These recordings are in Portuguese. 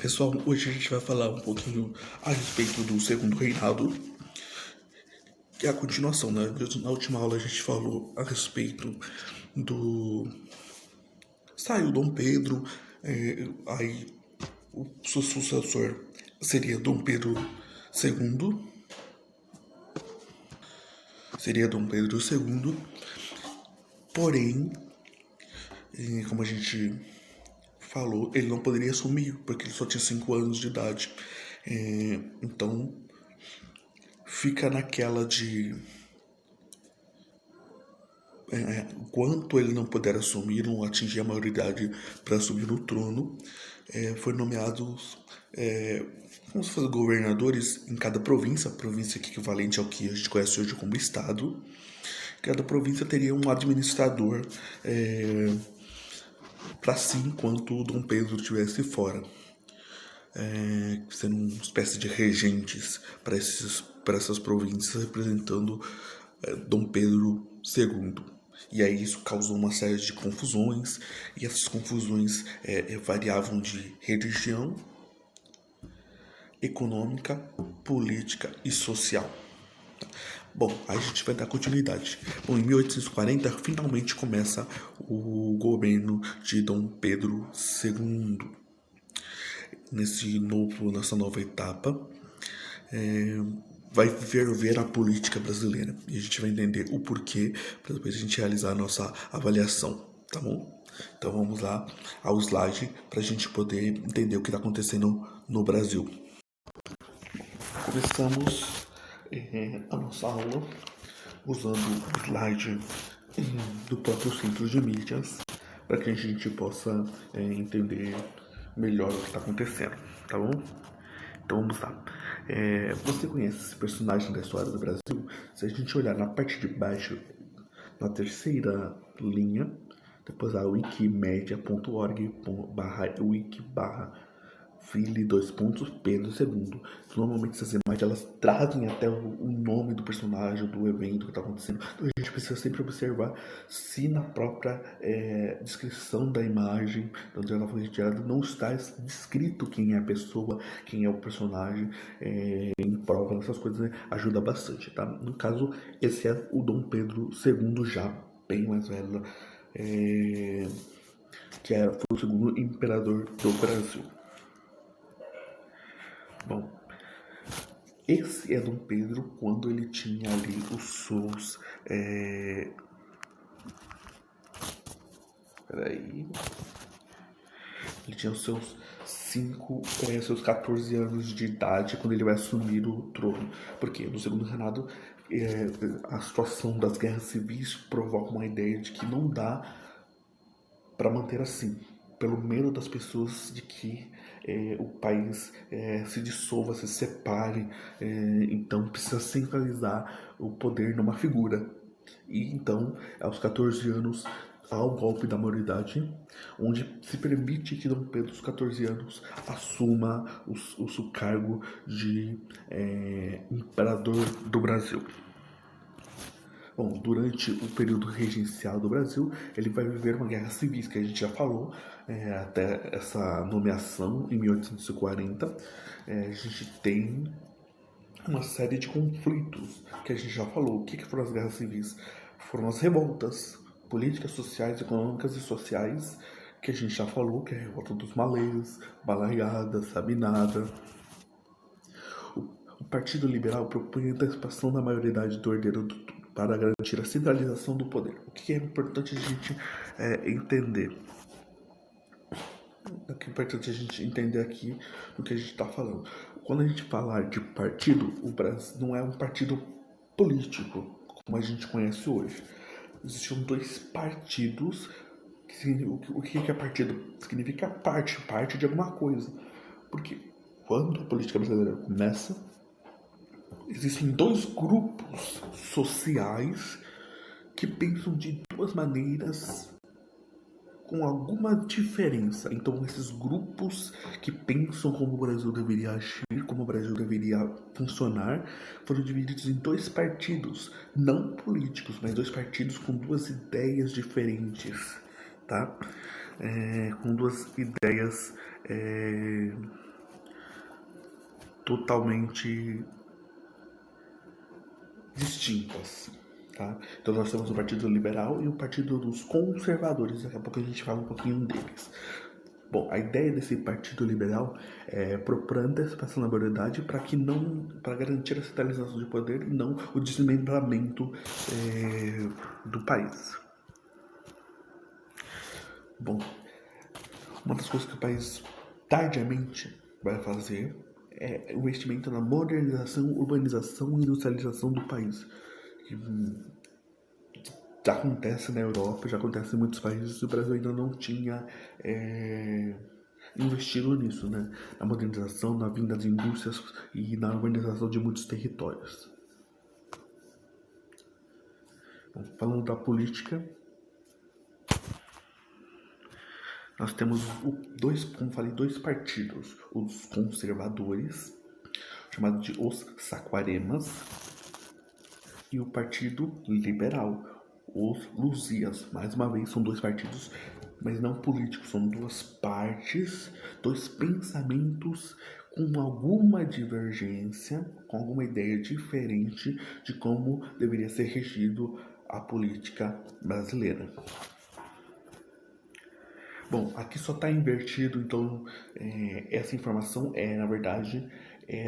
Pessoal, hoje a gente vai falar um pouquinho a respeito do Segundo Reinado, que é a continuação, né? Na última aula a gente falou a respeito do... Saiu Dom Pedro, aí o seu sucessor seria Dom Pedro II, porém, como a gente falou, ele não poderia assumir, porque ele só tinha 5 anos de idade. Então, fica naquela de enquanto ele não puder assumir, não atingir a maioridade para assumir o trono, foi nomeado como se fossem governadores em cada província, a província que é equivalente ao que a gente conhece hoje como estado. Cada província teria um administrador para si enquanto o Dom Pedro estivesse fora, sendo uma espécie de regentes para essas províncias, representando Dom Pedro II. E aí isso causou uma série de confusões, e essas confusões variavam de religião, econômica, política e social. Bom, aí a gente vai dar continuidade. Bom, em 1840 finalmente começa o governo de Dom Pedro II. Nessa nova etapa, vai ferver a política brasileira. E a gente vai entender o porquê para depois a gente realizar a nossa avaliação, tá bom? Então vamos lá ao slide para a gente poder entender o que está acontecendo no Brasil. Começamos a nossa aula usando o slide do próprio Centro de Mídias para que a gente possa entender melhor o que está acontecendo, tá bom? Então vamos lá. Você conhece esse personagem da história do Brasil? Se a gente olhar na parte de baixo, na terceira linha, depois a wikimedia.org/wiki/Fili Pedro II. Normalmente essas imagens elas trazem até o nome do personagem, do evento que está acontecendo. Então a gente precisa sempre observar se na própria descrição da imagem, onde ela foi retirada, não está descrito quem é a pessoa, quem é o personagem em prova, essas coisas, né? Ajuda bastante, tá? No caso, esse é o Dom Pedro II já bem mais velho, que foi o segundo imperador do Brasil. Bom, esse é Dom Pedro quando ele tinha ali os seus... Ele tinha os seus 14 anos de idade quando ele vai assumir o trono. Porque no segundo reinado, a situação das guerras civis provoca uma ideia de que não dá para manter assim, pelo medo das pessoas de que o país se dissolva, se separe, então precisa centralizar o poder numa figura. E então, aos 14 anos, há o golpe da maioridade, onde se permite que Dom Pedro, aos 14 anos, assuma o cargo de imperador do Brasil. Bom, durante o período regencial do Brasil, ele vai viver uma guerra civil, que a gente já falou, até essa nomeação em 1840. A gente tem uma série de conflitos que a gente já falou. O que foram as guerras civis? Foram as revoltas políticas, sociais, econômicas e sociais, que a gente já falou, que é a revolta dos malês, Balaiada, Sabinada. O Partido Liberal propõe a antecipação da maioridade do herdeiro para garantir a centralização do poder. O que é importante a gente entender? O que é importante a gente entender aqui no que a gente está falando. Quando a gente falar de partido, o Brasil não é um partido político, como a gente conhece hoje. Existiam 2 partidos. O que é partido? Significa parte de alguma coisa. Porque quando a política brasileira começa, existem 2 grupos sociais que pensam de 2 maneiras com alguma diferença. Então esses grupos que pensam como o Brasil deveria agir, como o Brasil deveria funcionar, foram divididos em 2 partidos, não políticos, mas 2 partidos com 2 ideias diferentes, tá? Com 2 ideias totalmente distintas, tá? Então nós temos o Partido Liberal e o Partido dos Conservadores. Daqui a pouco a gente fala um pouquinho deles. Bom, a ideia desse Partido Liberal é propor a antecipação da maioridade para garantir a centralização de poder e não o desmembramento do país. Bom, uma das coisas que o país tardiamente vai fazer é o investimento na modernização, urbanização e industrialização do país. Que já acontece na Europa, já acontece em muitos países, e o Brasil ainda não tinha investido nisso, né? Na modernização, na vinda das indústrias e na urbanização de muitos territórios. Bom, falando da política, nós temos como falei, dois partidos, os conservadores, chamado de os Saquaremas, e o Partido Liberal, os Luzias. Mais uma vez, são dois partidos, mas não políticos, são duas partes, dois pensamentos com alguma divergência, com alguma ideia diferente de como deveria ser regido a política brasileira. Bom, aqui só está invertido, então essa informação na verdade,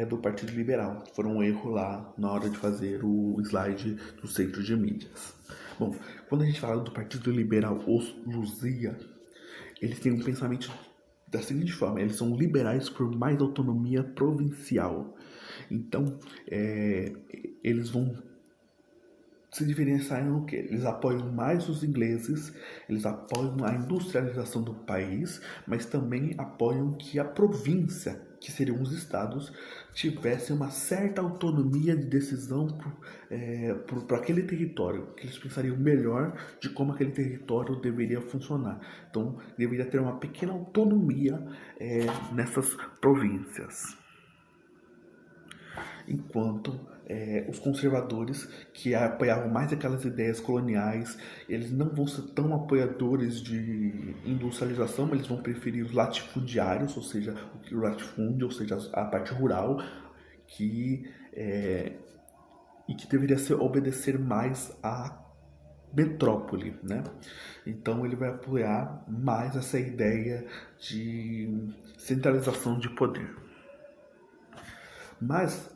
do Partido Liberal. Foi um erro lá na hora de fazer o slide do centro de mídias. Bom, quando a gente fala do Partido Liberal, os Luzia, eles têm um pensamento da seguinte forma: eles são liberais por mais autonomia provincial. Então, eles vão se diferenciar no que? Eles apoiam mais os ingleses, eles apoiam a industrialização do país, mas também apoiam que a província, que seriam os estados, tivesse uma certa autonomia de decisão para aquele território, que eles pensariam melhor de como aquele território deveria funcionar. Então, deveria ter uma pequena autonomia nessas províncias. Enquanto os conservadores, que apoiavam mais aquelas ideias coloniais, eles não vão ser tão apoiadores de industrialização, mas eles vão preferir os latifundiários, ou seja, o latifúndio, ou seja, a parte rural, e que deveria obedecer mais à metrópole, né? Então ele vai apoiar mais essa ideia de centralização de poder. Mas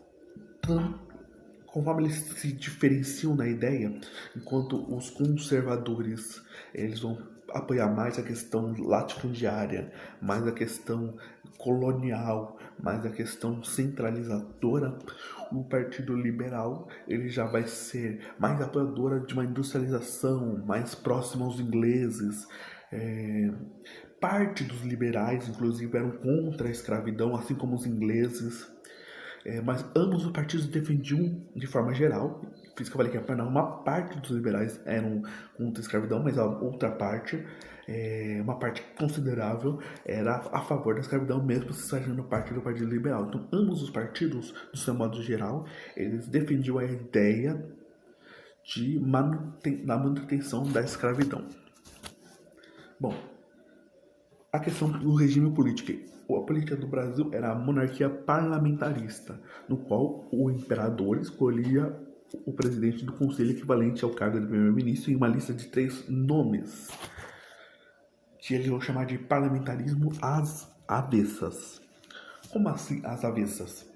conforme eles se diferenciam na ideia, enquanto os conservadores eles vão apoiar mais a questão latifundiária, mais a questão colonial, mais a questão centralizadora, o Partido Liberal ele já vai ser mais apoiadora de uma industrialização, mais próxima aos ingleses. Parte dos liberais, inclusive, eram contra a escravidão, assim como os ingleses. Mas ambos os partidos defendiam de forma geral, por isso que eu falei que apenas uma parte dos liberais eram contra a escravidão, mas a outra parte, uma parte considerável, era a favor da escravidão, mesmo se fazendo parte do Partido Liberal. Então ambos os partidos, do seu modo geral, eles defendiam a ideia da manutenção da escravidão. Bom, a questão do regime político. A política do Brasil era a monarquia parlamentarista, no qual o imperador escolhia o presidente do conselho, equivalente ao cargo de primeiro-ministro, em uma lista de 3 nomes, que eles vão chamar de parlamentarismo às avessas. Como assim às avessas?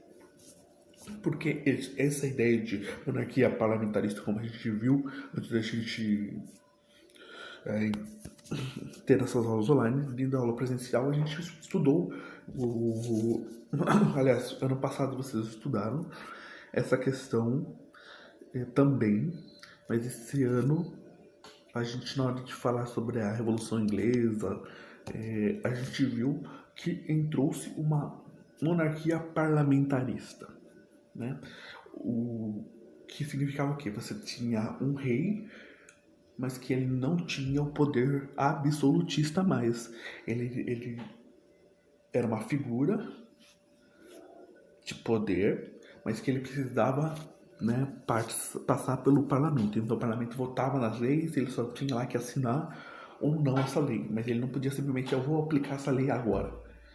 Porque essa ideia de monarquia parlamentarista, como a gente viu antes da gente ter essas aulas online, dentro da aula presencial a gente estudou aliás, ano passado vocês estudaram essa questão também, mas esse ano a gente, na hora de falar sobre a Revolução Inglesa, a gente viu que entrou-se uma monarquia parlamentarista, né? O que significava o quê? Você tinha um rei, mas que ele não tinha o poder absolutista mais. Ele era uma figura de poder, mas que ele precisava, né, passar pelo parlamento. Então o parlamento votava nas leis, ele só tinha lá que assinar ou não essa lei, mas ele não podia simplesmente, eu vou aplicar essa lei agora.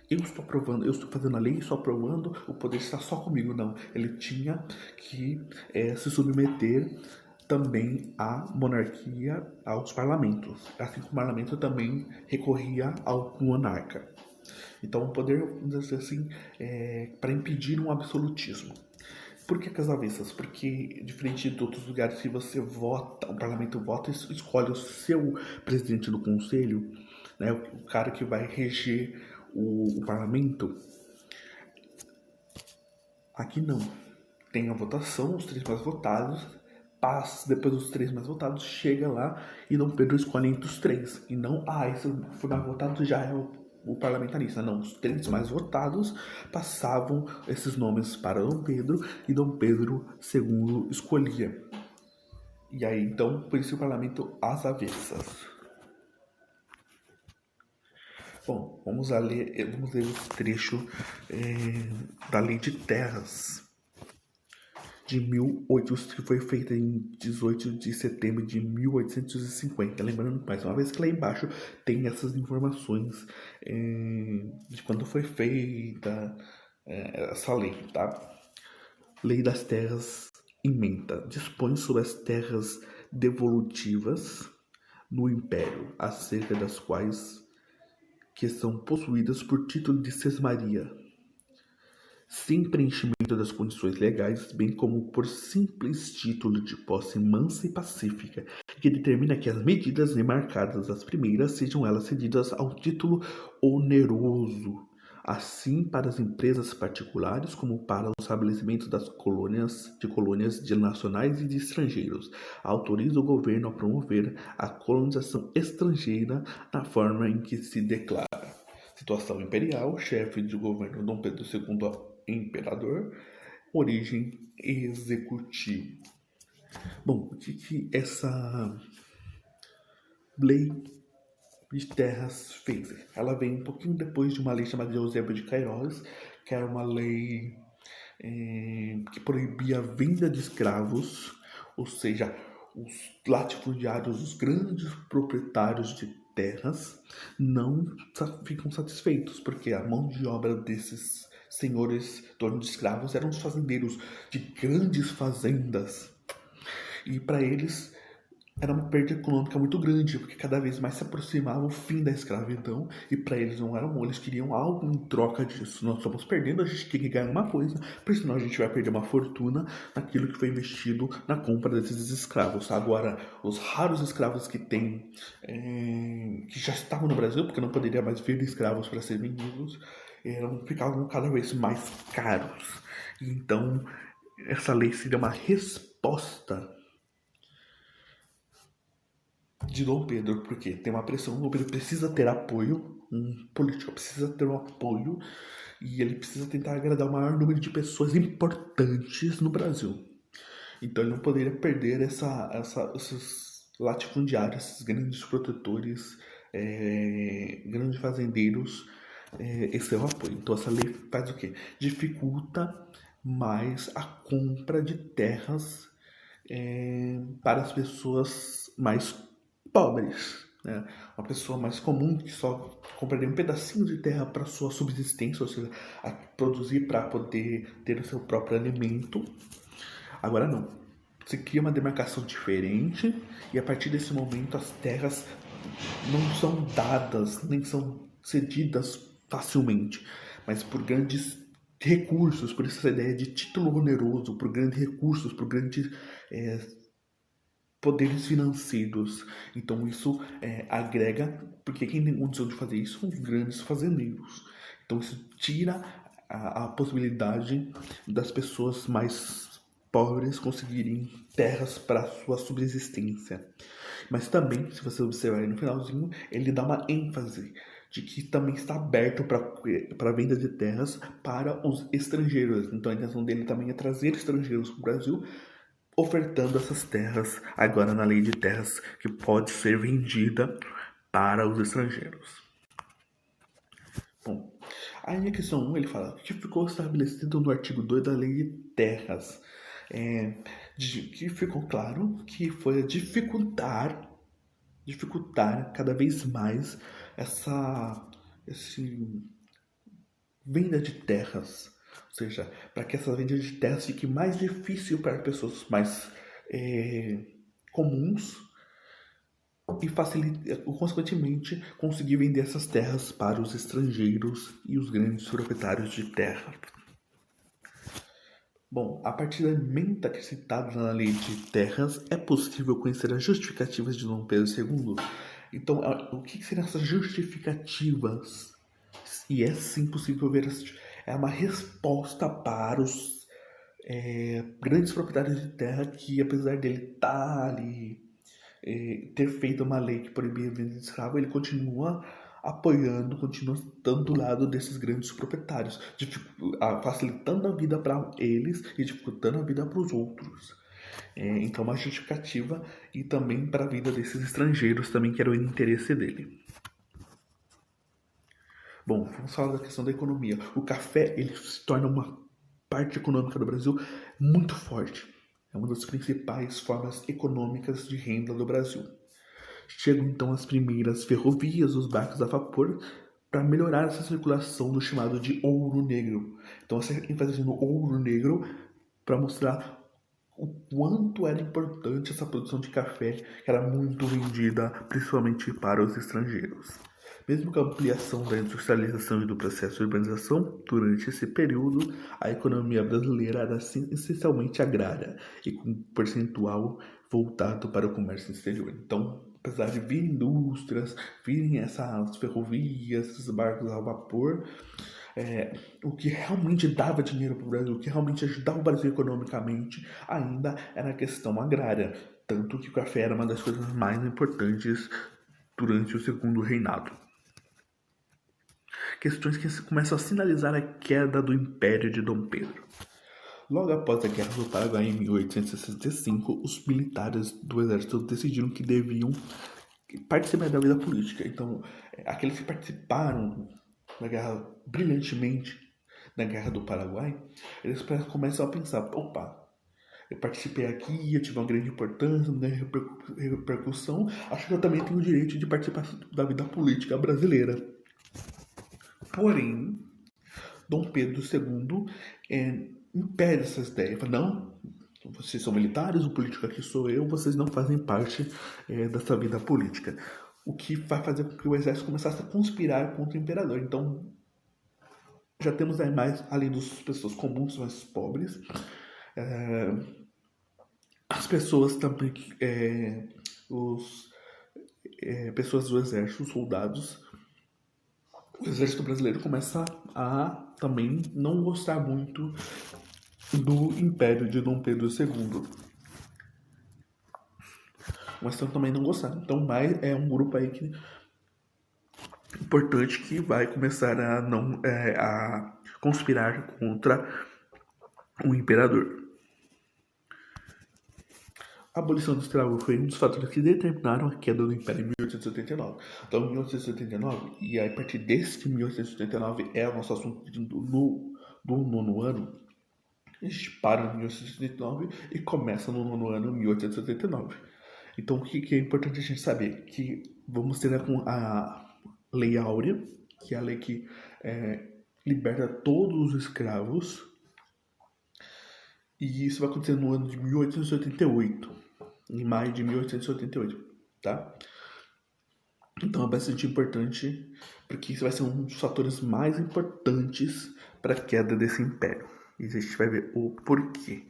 eu estou aprovando, eu estou fazendo a lei, estou aprovando, o poder está só comigo. Não, ele tinha que se submeter também à monarquia, aos parlamentos. Assim como o parlamento também recorria ao monarca. Então, o poder, vamos dizer assim, para impedir um absolutismo. Por que as avessas? Porque, diferente de outros lugares, se você vota, o parlamento vota e escolhe o seu presidente do conselho, né, o cara que vai reger o parlamento, aqui não. Tem a votação, os três mais votados, passa, depois dos três mais votados, chega lá e Dom Pedro escolhe entre os três. E não, esse foi mais votado já é o parlamentarista. Não, os três mais votados passavam esses nomes para Dom Pedro e Dom Pedro II escolhia. E aí, então, por isso o parlamento às avessas. Bom, vamos ler o trecho da Lei de Terras de 1800, que foi feita em 18 de setembro de 1850. Lembrando mais uma vez que lá embaixo tem essas informações de quando foi feita essa lei, tá? Lei das Terras ementa. Dispõe sobre as terras devolutivas no Império, acerca das quais que são possuídas por título de sesmaria, sem preenchimento das condições legais, bem como por simples título de posse mansa e pacífica, que determina que as medidas remarcadas as primeiras sejam elas cedidas ao título oneroso, assim para as empresas particulares como para os estabelecimentos das colônias de nacionais e de estrangeiros. Autoriza o governo a promover a colonização estrangeira na forma em que se declara. Situação imperial, chefe de governo Dom Pedro II, imperador, origem executivo. Bom, o que essa lei de terras fez? Ela vem um pouquinho depois de uma lei chamada de Eusébio de Queiroz, que era uma lei que proibia a venda de escravos, ou seja, os latifundiários, os grandes proprietários de terras, não ficam satisfeitos, porque a mão de obra desses senhores donos de escravos eram os fazendeiros de grandes fazendas. E para eles era uma perda econômica muito grande, porque cada vez mais se aproximava o fim da escravidão e para eles não era bom, eles queriam algo em troca disso. Nós estamos perdendo, a gente tem que ganhar uma coisa, porque senão a gente vai perder uma fortuna naquilo que foi investido na compra desses escravos. Agora, os raros escravos que tem, que já estavam no Brasil, porque não poderia mais vir escravos para ser vendidos, ficavam cada vez mais caros. Então, essa lei seria uma resposta de Dom Pedro, porque tem uma pressão, Dom Pedro precisa ter apoio, um político precisa ter um apoio e ele precisa tentar agradar o maior número de pessoas importantes no Brasil. Então ele não poderia perder esses latifundiários, esses grandes protetores, grandes fazendeiros, esse é o apoio. Então essa lei faz o quê? Dificulta mais a compra de terras para as pessoas mais pobres, né? Uma pessoa mais comum que só compraria um pedacinho de terra para sua subsistência, ou seja, a produzir para poder ter o seu próprio alimento. Agora não. Se cria uma demarcação diferente e a partir desse momento as terras não são dadas nem são cedidas facilmente, mas por grandes recursos, por essa ideia de título oneroso, por grandes recursos, por grandes poderes financeiros. Então isso agrega, porque quem tem condição de fazer isso são os grandes fazendeiros. Então isso tira a possibilidade das pessoas mais pobres conseguirem terras para sua subsistência. Mas também, se você observar aí no finalzinho, ele dá uma ênfase de que também está aberto para venda de terras para os estrangeiros. Então a intenção dele também é trazer estrangeiros para o Brasil, ofertando essas terras agora na lei de terras que pode ser vendida para os estrangeiros. Bom, aí na questão 1 ele fala que ficou estabelecido no artigo 2 da lei de terras, que ficou claro que foi dificultar cada vez mais esse venda de terras, ou seja, para que essa venda de terras fique mais difícil para pessoas mais comuns e facilite, consequentemente, conseguir vender essas terras para os estrangeiros e os grandes proprietários de terra. Bom, a partir da emenda que é citada na lei de terras, é possível conhecer as justificativas de Dom Pedro II. Então, o que seriam essas justificativas? E é sim possível ver, é uma resposta para os grandes proprietários de terra que, apesar dele estar ali, ter feito uma lei que proibia a venda de escravo, ele continua apoiando, continua estando do lado desses grandes proprietários, facilitando a vida para eles e dificultando a vida para os outros. Então, uma justificativa e também para a vida desses estrangeiros também, que era o interesse dele. Bom, vamos falar da questão da economia. O café, ele se torna uma parte econômica do Brasil muito forte. É uma das principais formas econômicas de renda do Brasil. Chegam então as primeiras ferrovias, os barcos a vapor, para melhorar essa circulação do chamado de ouro negro. Então, você ênfase no ouro negro para mostrar o quanto era importante essa produção de café, que era muito vendida principalmente para os estrangeiros. Mesmo com a ampliação da industrialização e do processo de urbanização, durante esse período, a economia brasileira era essencialmente agrária e com um percentual voltado para o comércio exterior. Então, apesar de vir indústrias, virem essas ferrovias, esses barcos a vapor, o que realmente dava dinheiro para o Brasil, o que realmente ajudava o Brasil economicamente, ainda era a questão agrária. Tanto que o café era uma das coisas mais importantes durante o segundo reinado. Questões que começam a sinalizar a queda do Império de Dom Pedro. Logo após a Guerra do Paraguai, em 1865, os militares do exército decidiram que deviam participar da vida política. Então, aqueles que participaram da guerra brilhantemente, na Guerra do Paraguai, eles começam a pensar, opa, eu participei aqui, eu tive uma grande importância, uma grande repercussão, acho que eu também tenho o direito de participar da vida política brasileira. Porém, Dom Pedro II impede essas ideias. Fala, não, vocês são militares, o político aqui sou eu, vocês não fazem parte dessa vida política. O que vai fazer com que o exército começasse a conspirar contra o imperador. Então, já temos aí mais, além das pessoas comuns, mais pobres, as pessoas também, pessoas do exército, os soldados. O exército brasileiro começa a também não gostar muito do Império de Dom Pedro II. Mas também não gostar. Então, mais é um grupo aí que importante que vai começar a conspirar contra o imperador. A abolição do escravo foi um dos fatores que determinaram a queda do Império em 1889. Então, em 1889, e aí, a partir desse 1889 é o nosso assunto do nono ano, a gente para em 1889 e começa no nono ano, em 1889. Então, o que é importante a gente saber? Que vamos ter a Lei Áurea, que é a lei que liberta todos os escravos, e isso vai acontecer no ano de 1888. Em maio de 1888, tá? Então é bastante importante, porque isso vai ser um dos fatores mais importantes para a queda desse império. E a gente vai ver o porquê.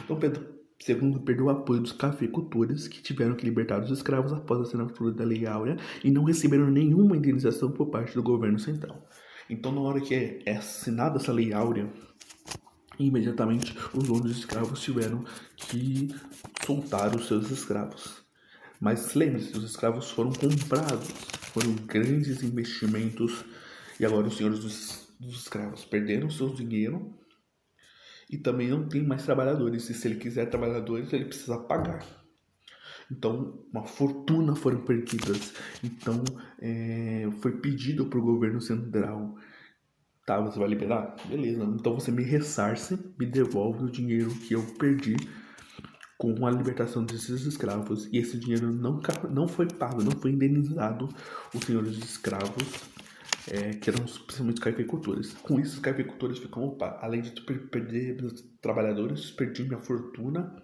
Então Pedro II perdeu o apoio dos cafeicultores, que tiveram que libertar os escravos após a assinatura da Lei Áurea e não receberam nenhuma indenização por parte do governo central. Então, na hora que é assinada essa Lei Áurea, imediatamente os donos de escravos tiveram que soltar os seus escravos. Mas lembre-se, os escravos foram comprados, foram grandes investimentos, e agora os senhores dos escravos perderam seu dinheiro e também não tem mais trabalhadores, e se ele quiser trabalhadores, ele precisa pagar. Então, uma fortuna foram perdidas. Então, foi pedido para o governo central: tá, você vai liberar? Beleza, então você me ressarce, me devolve o dinheiro que eu perdi com a libertação desses escravos. E esse dinheiro não foi pago, não foi indenizado os senhores de escravos que eram principalmente os cafeicultores. Com isso, os cafeicultores ficam, opa, além de perder meus trabalhadores, perdi minha fortuna.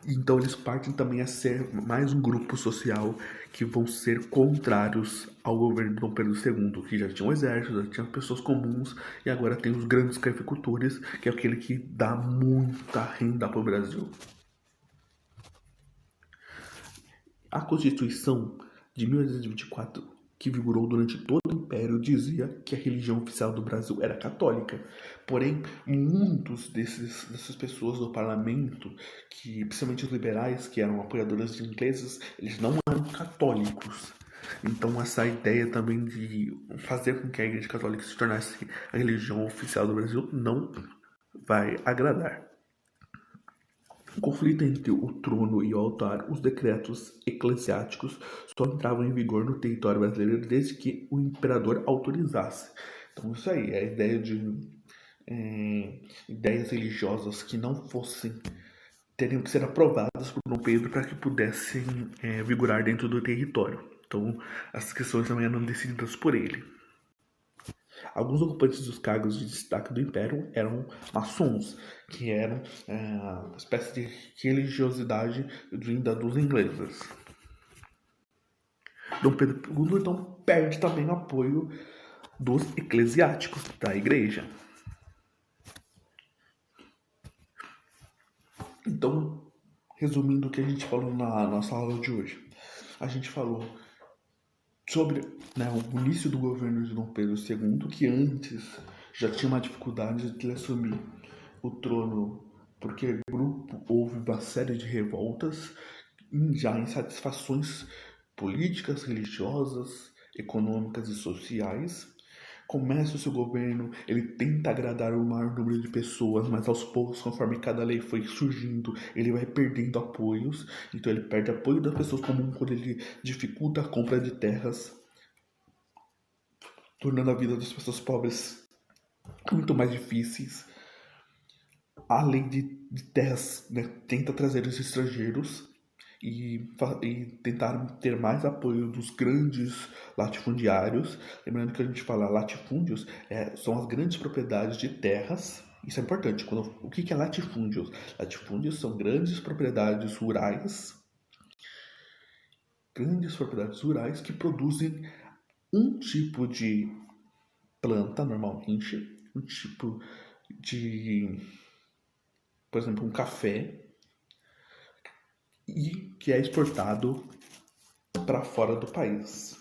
Então eles partem também a ser mais um grupo social que vão ser contrários ao governo de Dom Pedro II, que já tinha um exército, já tinha pessoas comuns, e agora tem os grandes cafeicultores, que é aquele que dá muita renda para o Brasil. A Constituição de 1824, que vigorou durante todo o Império, dizia que a religião oficial do Brasil era católica. Porém, muitos dessas pessoas do parlamento, que principalmente os liberais, que eram apoiadores de ingleses, eles não eram católicos. Então, essa ideia também de fazer com que a Igreja Católica se tornasse a religião oficial do Brasil não vai agradar. O conflito entre o trono e o altar, os decretos eclesiásticos só entravam em vigor no território brasileiro desde que o imperador autorizasse. Então isso aí, é a ideia de ideias religiosas que não fossem, teriam que ser aprovadas por Dom Pedro para que pudessem vigorar dentro do território. Então as questões também eram decididas por ele. Alguns ocupantes dos cargos de destaque do Império eram maçons, que eram uma espécie de religiosidade vinda dos ingleses. Dom Pedro II então perde também o apoio dos eclesiásticos da igreja. Então, resumindo o que a gente falou na nossa aula de hoje, a gente falou sobre o início do governo de Dom Pedro II, que antes já tinha uma dificuldade de ele assumir o trono, porque no grupo houve uma série de revoltas, já insatisfações políticas, religiosas, econômicas e sociais. Começa o seu governo, ele tenta agradar o maior número de pessoas, mas aos poucos, conforme cada lei foi surgindo, ele vai perdendo apoios. Então ele perde apoio das pessoas comuns quando ele dificulta a compra de terras, tornando a vida das pessoas pobres muito mais difíceis. A lei de terras tenta trazer os estrangeiros e tentar ter mais apoio dos grandes latifundiários. Lembrando que a gente fala latifúndios, são as grandes propriedades de terras. Isso é importante. O que é latifúndios? Latifúndios são grandes propriedades rurais que produzem um tipo de planta, normalmente, um tipo de, por exemplo, um café, e que é exportado para fora do país.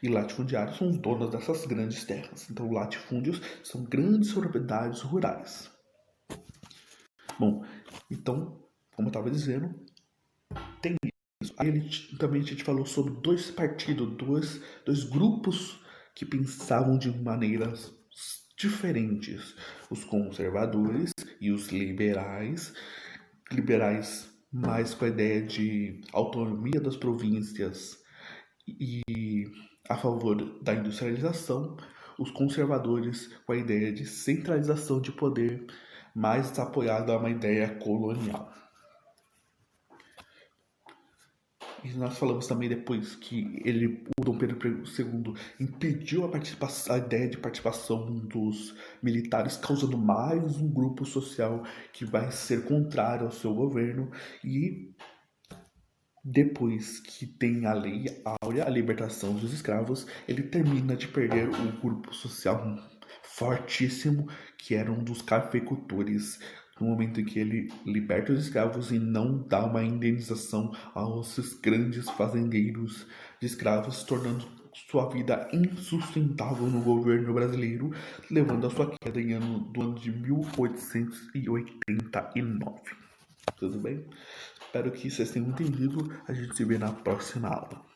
E latifundiários são os donos dessas grandes terras. Então, latifúndios são grandes propriedades rurais. Bom, então, como eu estava dizendo, tem isso. Aí também a gente falou sobre dois partidos, dois grupos que pensavam de maneiras diferentes. Os conservadores e os liberais. Liberais mais com a ideia de autonomia das províncias e a favor da industrialização, os conservadores com a ideia de centralização de poder, mais apoiado a uma ideia colonial. E nós falamos também depois que o Dom Pedro II impediu a ideia de participação dos militares, causando mais um grupo social que vai ser contrário ao seu governo. E depois que tem a Lei Áurea, a libertação dos escravos, ele termina de perder o grupo social fortíssimo, que era um dos cafeicultores, no momento em que ele liberta os escravos e não dá uma indenização aos grandes fazendeiros de escravos, tornando sua vida insustentável no governo brasileiro, levando a sua queda do ano de 1889. Tudo bem? Espero que vocês tenham entendido. A gente se vê na próxima aula.